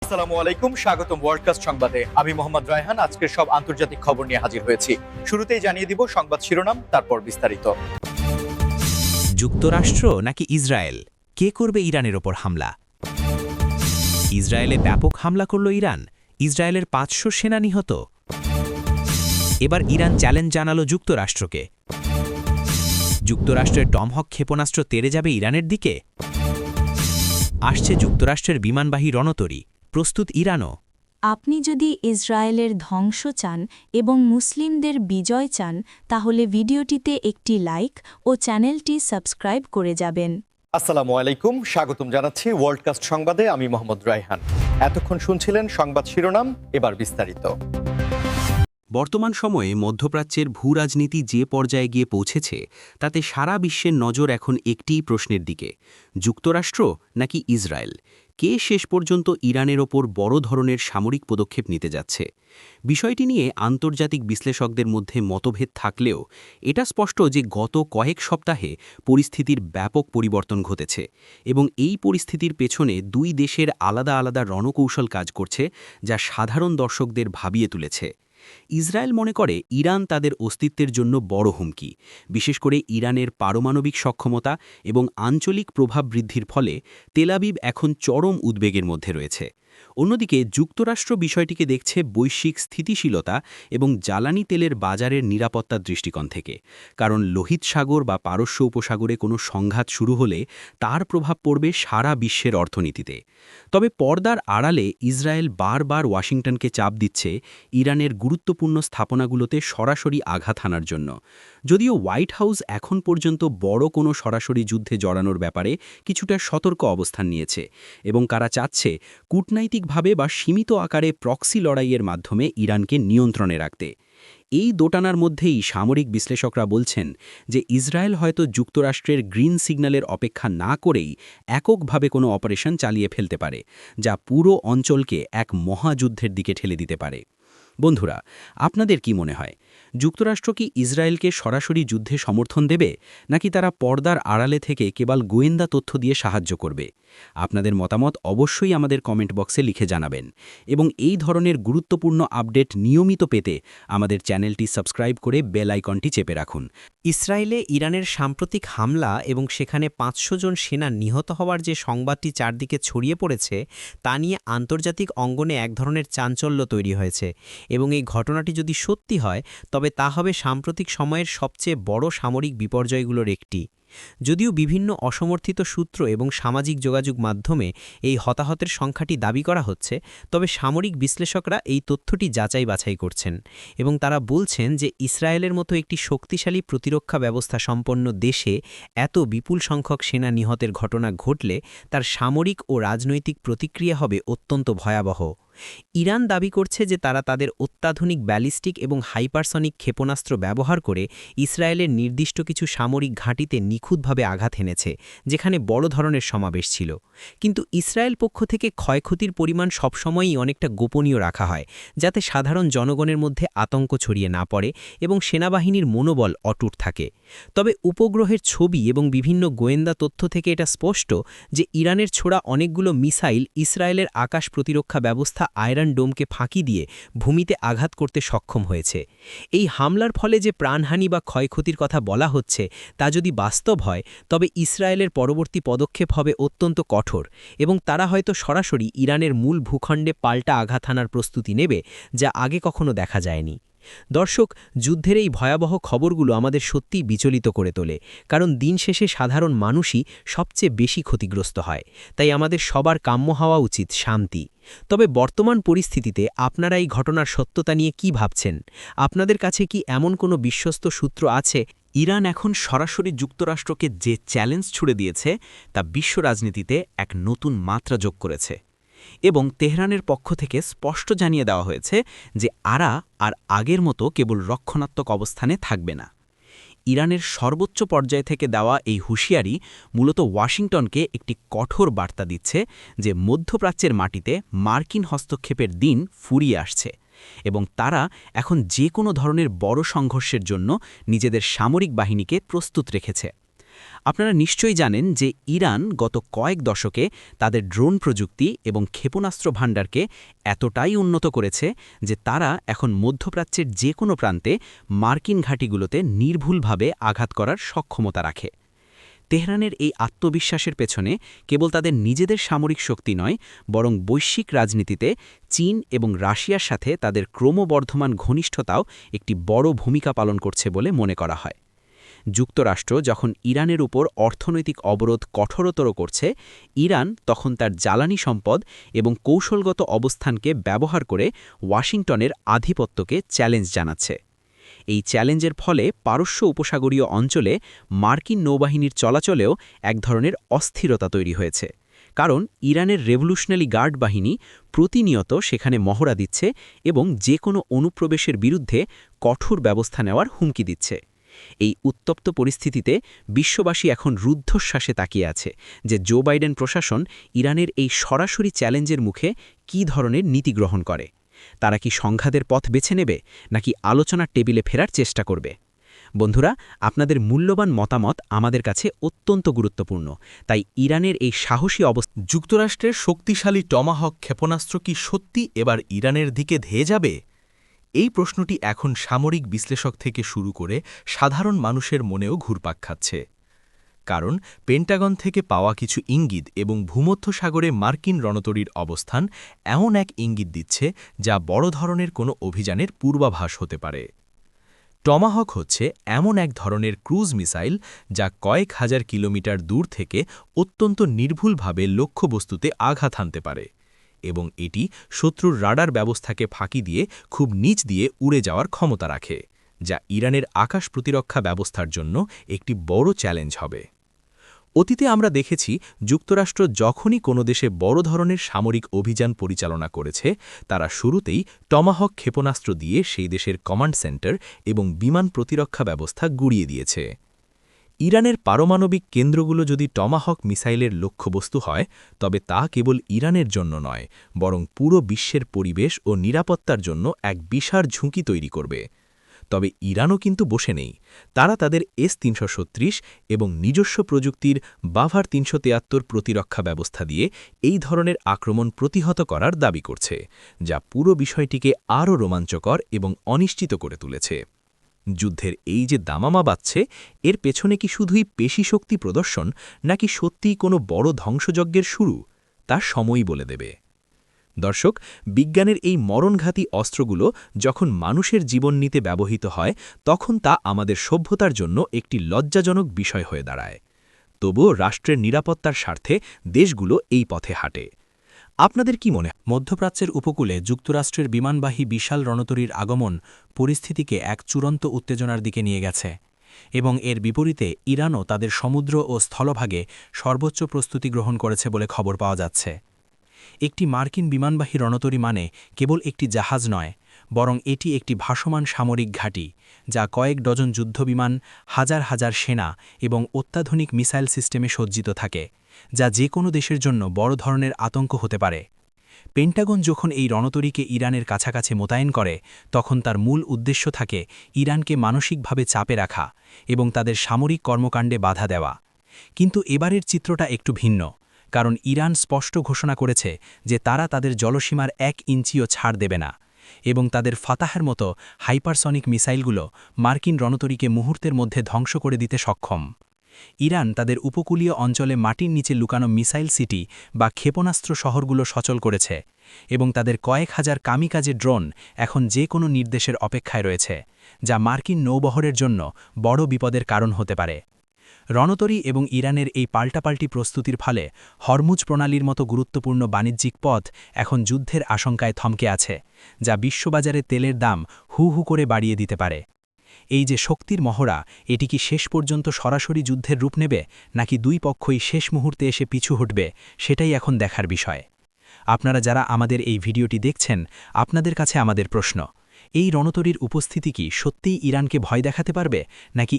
আসসালামু আলাইকুম, স্বাগতম ওয়ার্ল্ডকাস্ট সংবাদে। আমি মোহাম্মদ রায়হান আজকের সব আন্তর্জাতিক খবর নিয়ে হাজির হয়েছি। শুরুতেই জানিয়ে দিব সংবাদ শিরোনাম, তারপর বিস্তারিত। যুক্তরাষ্ট্র নাকি ইসরায়েল, কে করবে ইরানের ওপর হামলা? ইসরায়েলে ব্যাপক হামলা করল ইরান, ইসরায়েলের ৫০০ সেনা নিহত। এবার ইরান চ্যালেঞ্জ জানালো যুক্তরাষ্ট্রকে। যুক্তরাষ্ট্রের টমহক ক্ষেপণাস্ত্র তেড়ে যাবে ইরানের দিকে। আসছে যুক্তরাষ্ট্রের বিমানবাহী রণতরী, প্রস্তুত ইরানও। আপনি যদি ইসরায়েলের ধ্বংস চান এবং মুসলিমদের বিজয় চান, তাহলে ভিডিওটিতে একটি লাইক ও চ্যানেলটি সাবস্ক্রাইব করে যাবেন। আসসালামু আলাইকুম, স্বাগতম জানাচ্ছি ওয়ার্ল্ডকাস্ট সংবাদে। আমি মোহাম্মদ রায়হান। এতক্ষণ শুনছিলেন সংবাদ শিরোনাম, এবার বিস্তারিত। বর্তমান সময়ে মধ্যপ্রাচ্যের ভূরাজনীতি যে পর্যায়ে গিয়ে পৌঁছেছে, তাতে সারা বিশ্বের নজর এখন একটিই প্রশ্নের দিকে: যুক্তরাষ্ট্র নাকি ইসরায়েল? কে শেষ পর্যন্ত ইরানের ওপর বড় ধরনের সামরিক পদক্ষেপ নিতে যাচ্ছে? বিষয়টি নিয়ে আন্তর্জাতিক বিশ্লেষকদের মধ্যে মতভেদ থাকলেও এটা স্পষ্ট যে গত কয়েক সপ্তাহে পরিস্থিতির ব্যাপক পরিবর্তন ঘটেছে এবং এই পরিস্থিতির পেছনে দুই দেশের আলাদা আলাদা রণকৌশল কাজ করছে, যা সাধারণ দর্শকদের ভাবিয়ে তুলেছে। ইসরায়েল মনে করে ইরান তাদের অস্তিত্বের জন্য বড় হুমকি, বিশেষ করে ইরানের পারমাণবিক সক্ষমতা এবং আঞ্চলিক প্রভাব বৃদ্ধির ফলে তেল আবিব এখন চরম উদ্বেগের মধ্যে রয়েছে। অন্যদিকে যুক্তরাষ্ট্র বিষয়টিকে দেখছে বৈশ্বিক স্থিতিশীলতা এবং জ্বালানি তেলের বাজারের নিরাপত্তার দৃষ্টিকোণ থেকে, কারণ লোহিত সাগর বা পারস্য উপসাগরে কোনো সংঘাত শুরু হলে তার প্রভাব পড়বে সারা বিশ্বের অর্থনীতিতে। তবে পর্দার আড়ালে ইসরায়েল বারবার ওয়াশিংটনকে চাপ দিচ্ছে ইরানের গুরুত্বপূর্ণ স্থাপনাগুলোতে সরাসরি আঘাত হানার জন্য। যদিও হোয়াইট হাউস এখন পর্যন্ত বড় কোনো সরাসরি যুদ্ধে জড়ানোর ব্যাপারে কিছুটা সতর্ক অবস্থান নিয়েছে এবং তারা চাচ্ছে কূটনৈতিকভাবে বা সীমিত আকারে প্রক্সি লড়াইয়ের মাধ্যমে ইরানকে নিয়ন্ত্রণে রাখতে। এই দোটানার মধ্যেই সামরিক বিশ্লেষকরা বলছেন যে ইসরায়েল হয়তো যুক্তরাষ্ট্রের গ্রিন সিগন্যালের অপেক্ষা না করেই এককভাবে কোনো অপারেশন চালিয়ে ফেলতে পারে, যা পুরো অঞ্চলকে এক মহাযুদ্ধের দিকে ঠেলে দিতে পারে। বন্ধুরা, আপনাদের কি মনে হয়, যুক্তরাষ্ট্র কি ইসরায়েলকে সরাসরি যুদ্ধে সমর্থন দেবে, নাকি তারা পর্দার আড়ালে থেকে কেবল গোয়েন্দা তথ্য দিয়ে সাহায্য করবে? আপনাদের মতামত অবশ্যই আমাদের কমেন্ট বক্সে লিখে জানাবেন এবং এই ধরনের গুরুত্বপূর্ণ আপডেট নিয়মিত পেতে আমাদের চ্যানেলটি সাবস্ক্রাইব করে বেল আইকনটি চেপে রাখুন। ইসরায়েলে ইরানের সাম্প্রতিক হামলা এবং সেখানে ৫০০ জন সেনা নিহত হওয়ার যে সংবাদটি চারদিকে ছড়িয়ে পড়েছে, তা নিয়ে আন্তর্জাতিক অঙ্গনে এক ধরনের চাঞ্চল্য তৈরি হয়েছে এবং এই ঘটনাটি যদি সত্যি হয়, তবে তা হবে সাম্প্রতিক সময়ের সবচেয়ে বড় সামরিক বিপর্যয়গুলোর একটি। যদিও বিভিন্ন অসমর্থিত সূত্র এবং সামাজিক যোগাযোগ মাধ্যমে এই হতাহতের সংখ্যাটি দাবি করা হচ্ছে, তবে সামরিক বিশ্লেষকরা এই তথ্যটি যাচাই বাছাই করছেন এবং তারা বলছেন যে ইসরায়েলের মতো একটি শক্তিশালী প্রতিরক্ষা ব্যবস্থা সম্পন্ন দেশে এত বিপুল সংখ্যক সেনা নিহতের ঘটনা ঘটলে তার সামরিক ও রাজনৈতিক প্রতিক্রিয়া হবে অত্যন্ত ভয়াবহ। ইরান দাবি করছে যে তারা তাদের অত্যাধুনিক ব্যালিস্টিক এবং হাইপারসনিক ক্ষেপণাস্ত্র ব্যবহার করে ইসরায়েলের নির্দিষ্ট কিছু সামরিক ঘাঁটিতে নিখুঁতভাবে আঘাত হেনেছে, যেখানে বড় ধরনের সমাবেশ ছিল। কিন্তু ইসরায়েল পক্ষ থেকে ক্ষয়ক্ষতির পরিমাণ সবসময়ই অনেকটা গোপনীয় রাখা হয়, যাতে সাধারণ জনগণের মধ্যে আতঙ্ক ছড়িয়ে না পড়ে এবং সেনাবাহিনীর মনোবল অটুট থাকে। তবে উপগ্রহের ছবি এবং বিভিন্ন গোয়েন্দা তথ্য থেকে এটা স্পষ্ট যে ইরানের ছোড়া অনেকগুলো মিসাইল ইসরায়েলের আকাশ প্রতিরক্ষা ব্যবস্থা আয়রন ডোমকে ফাঁকি দিয়ে ভূমিতে আঘাত করতে সক্ষম হয়েছে। এই হামলার ফলে যে প্রাণহানি বা ক্ষয়ক্ষতির কথা বলা হচ্ছে, তা যদি বাস্তব হয়, তবে ইসরায়েলের পরবর্তী পদক্ষেপ হবে অত্যন্ত কঠোর এবং তারা হয়তো সরাসরি ইরানের মূল ভূখণ্ডে পাল্টা আঘাত হানার প্রস্তুতি নেবে, যা আগে কখনো দেখা যায়নি। দর্শক, যুদ্ধের এই ভয়াবহ খবরগুলো আমাদের সত্যিই বিচলিত করে তোলে, কারণ দিন শেষে সাধারণ মানুষই সবচেয়ে বেশি ক্ষতিগ্রস্ত হয়। তাই আমাদের সবার কাম্য হওয়া উচিত শান্তি। তবে বর্তমান পরিস্থিতিতে আপনারা এই ঘটনার সত্যতা নিয়ে কি ভাবছেন? আপনাদের কাছে কি এমন কোনো বিশ্বস্ত সূত্র আছে? ইরান এখন সরাসরি যুক্তরাষ্ট্রকে যে চ্যালেঞ্জ ছুড়ে দিয়েছে, তা বিশ্ব রাজনীতিতে এক নতুন মাত্রা যোগ করেছে এবং তেহরানের পক্ষ থেকে স্পষ্ট জানিয়ে দেওয়া হয়েছে যে আরা আর আগের মতো কেবল রক্ষণাত্মক অবস্থানে থাকবে না। ইরানের সর্বোচ্চ পর্যায় থেকে দেওয়া এই হুঁশিয়ারি মূলত ওয়াশিংটনকে একটি কঠোর বার্তা দিচ্ছে যে মধ্যপ্রাচ্যের মাটিতে মার্কিন হস্তক্ষেপের দিন ফুরিয়ে আসছে এবং তারা এখন যে কোনো ধরনের বড় সংঘর্ষের জন্য নিজেদের সামরিক বাহিনীকে প্রস্তুত রেখেছে। আপনারা নিশ্চয়ই জানেন যে ইরান গত কয়েক দশকে তাদের ড্রোন প্রযুক্তি এবং ক্ষেপণাস্ত্র ভাণ্ডারকে এতটাই উন্নত করেছে যে তারা এখন মধ্যপ্রাচ্যের যে কোনো প্রান্তে মার্কিন ঘাঁটিগুলোতে নির্ভুলভাবে আঘাত করার সক্ষমতা রাখে। তেহরানের এই আত্মবিশ্বাসের পেছনে কেবল তাদের নিজেদের সামরিক শক্তি নয়, বরং বৈশ্বিক রাজনীতিতে চীন এবং রাশিয়ার সাথে তাদের ক্রমবর্ধমান ঘনিষ্ঠতাও একটি বড় ভূমিকা পালন করছে বলে মনে করা হয়। যুক্তরাষ্ট্র যখন ইরানের উপর অর্থনৈতিক অবরোধ কঠোরতর করছে, ইরান তখন তার জ্বালানি সম্পদ এবং কৌশলগত অবস্থানকে ব্যবহার করে ওয়াশিংটনের আধিপত্যকে চ্যালেঞ্জ জানাচ্ছে। এই চ্যালেঞ্জের ফলে পারস্য উপসাগরীয় অঞ্চলে মার্কিন নৌবাহিনীর চলাচলেও এক ধরনের অস্থিরতা তৈরি হয়েছে, কারণ ইরানের রেভলিউশনারি গার্ড বাহিনী প্রতিনিয়ত সেখানে মহড়া দিচ্ছে এবং যে কোনো অনুপ্রবেশের বিরুদ্ধে কঠোর ব্যবস্থা নেওয়ার হুমকি দিচ্ছে। এই উত্তপ্ত পরিস্থিতিতে বিশ্ববাসী এখন রুদ্ধশ্বাসে তাকিয়ে আছে যে জো বাইডেন প্রশাসন ইরানের এই সরাসরি চ্যালেঞ্জের মুখে কী ধরনের নীতি গ্রহণ করে। তারা কি সংঘাতের পথ বেছে নেবে, নাকি আলোচনার টেবিলে ফেরার চেষ্টা করবে? বন্ধুরা, আপনাদের মূল্যবান মতামত আমাদের কাছে অত্যন্ত গুরুত্বপূর্ণ, তাই ইরানের এই সাহসী অবস্থা। যুক্তরাষ্ট্রের শক্তিশালী টমাহক ক্ষেপণাস্ত্র কি সত্যি এবার ইরানের দিকে ধেয়ে যাবে? এই প্রশ্নটি এখন সামরিক বিশ্লেষক থেকে শুরু করে সাধারণ মানুষের মনেও ঘুরপাক খাচ্ছে। কারণ পেন্টাগন থেকে পাওয়া কিছু ইঙ্গিত এবং ভূমধ্যসাগরে মার্কিন রণতরীর অবস্থান এমন এক ইঙ্গিত দিচ্ছে যা বড় ধরনের কোনো অভিযানের পূর্বাভাস হতে পারে। টমাহক হচ্ছে এমন এক ধরনের ক্রুজ মিসাইল যা কয়েক হাজার কিলোমিটার দূর থেকে অত্যন্ত নির্ভুলভাবে লক্ষ্যবস্তুতে আঘাত হানতে পারে এবং এটি শত্রুর রাডার ব্যবস্থাকে ফাঁকি দিয়ে খুব নিচ দিয়ে উড়ে যাওয়ার ক্ষমতা রাখে, যা ইরানের আকাশ প্রতিরক্ষা ব্যবস্থার জন্য একটি বড় চ্যালেঞ্জ হবে। অতীতে আমরা দেখেছি যুক্তরাষ্ট্র যখনই কোনো দেশে বড় ধরনের সামরিক অভিযান পরিচালনা করেছে, তারা শুরুতেই টমাহক ক্ষেপণাস্ত্র দিয়ে সেই দেশের কমান্ড সেন্টার এবং বিমান প্রতিরক্ষা ব্যবস্থা গুড়িয়ে দিয়েছে। ইরানের পারমাণবিক কেন্দ্রগুলো যদি টমাহক মিসাইলের লক্ষ্যবস্তু হয়, তবে তা কেবল ইরানের জন্য নয়, বরং পুরো বিশ্বের পরিবেশ ও নিরাপত্তার জন্য এক বিশাল ঝুঁকি তৈরি করবে। তবে ইরানও কিন্তু বসে নেই। তারা তাদের S-336 এবং নিজস্ব প্রযুক্তির বাভার 373 প্রতিরক্ষা ব্যবস্থা দিয়ে এই ধরনের আক্রমণ প্রতিহত করার দাবি করছে, যা পুরো বিষয়টিকে আরও রোমাঞ্চকর এবং অনিশ্চিত করে তুলেছে। যুদ্ধের এই যে দামামা বাজছে, এর পেছনে কি শুধুই পেশিশক্তি প্রদর্শন, নাকি সত্যিই কোনো বড় ধ্বংসযজ্ঞের শুরু, তা সময়ই বলে দেবে। দর্শক, বিজ্ঞানের এই মরণঘাতী অস্ত্রগুলো যখন মানুষের জীবন নিতে ব্যবহৃত হয়, তখন তা আমাদের সভ্যতার জন্য একটি লজ্জাজনক বিষয় হয়ে দাঁড়ায়। তবুও রাষ্ট্রের নিরাপত্তার স্বার্থে দেশগুলো এই পথে হাঁটে। আপনাদের কি মনে হয়? মধ্যপ্রাচ্যের উপকূলে যুক্তরাষ্ট্রের বিমানবাহী বিশাল রণতরীর আগমন পরিস্থিতিকে এক চূড়ান্ত উত্তেজনার দিকে নিয়ে গেছে, এবং এর বিপরীতে ইরানও তাদের সমুদ্র ও স্থলভাগে সর্বোচ্চ প্রস্তুতি গ্রহণ করেছে বলে খবর পাওয়া যাচ্ছে। একটি মার্কিন বিমানবাহী রণতরী মানে কেবল একটি জাহাজ নয়, বরং এটি একটি ভাসমান সামরিক ঘাঁটি, যা কয়েক ডজন যুদ্ধবিমান, হাজার হাজার সেনা এবং অত্যাধুনিক মিসাইল সিস্টেমে সজ্জিত থাকে, যা যে কোনো দেশের জন্য বড় ধরনের আতঙ্ক হতে পারে। পেন্টাগন যখন এই রণতরীকে ইরানের কাছাকাছি মোতায়েন করে, তখন তার মূল উদ্দেশ্য থাকে ইরানকে মানসিকভাবে চাপে রাখা এবং তাদের সামরিক কর্মকাণ্ডে বাধা দেওয়া। কিন্তু এবারের চিত্রটা একটু ভিন্ন, কারণ ইরান স্পষ্ট ঘোষণা করেছে যে তারা তাদের জলসীমার 1 ইঞ্চিও ছাড় দেবে না, এবং তাদের ফাতাহের মতো হাইপারসনিক মিসাইলগুলো মার্কিন রণতরীকে মুহূর্তের মধ্যে ধ্বংস করে দিতে সক্ষম। ইরান তাদের উপকূলীয় অঞ্চলে মাটির নিচে লুকানো মিসাইল সিটি বা ক্ষেপণাস্ত্র শহরগুলো সচল করেছে, এবং তাদের কয়েক হাজার কামিকাজে ড্রোন এখন যে কোনো নির্দেশের অপেক্ষায় রয়েছে, যা মার্কিন নৌবহরের জন্য বড় বিপদের কারণ হতে পারে। রণতরী এবং ইরানের এই পাল্টাপাল্টি প্রস্তুতির ফলে হরমুজ প্রণালীর মতো গুরুত্বপূর্ণ বাণিজ্যিক পথ এখন যুদ্ধের আশঙ্কায় থমকে আছে, যা বিশ্ববাজারে তেলের দাম হু হু করে বাড়িয়ে দিতে পারে। এই যে শক্তির মহড়া, এটি কি শেষ পর্যন্ত সরাসরি যুদ্ধের রূপ নেবে, নাকি দুই পক্ষই শেষ মুহূর্তে এসে পিছু হটবে, সেটাই এখন দেখার বিষয়। আপনারা যারা আমাদের এই ভিডিওটি দেখছেন, আপনাদের কাছে আমাদের প্রশ্ন, এই রণতরীর উপস্থিতি কি সত্যিই ইরানকে ভয় দেখাতে পারবে, নাকি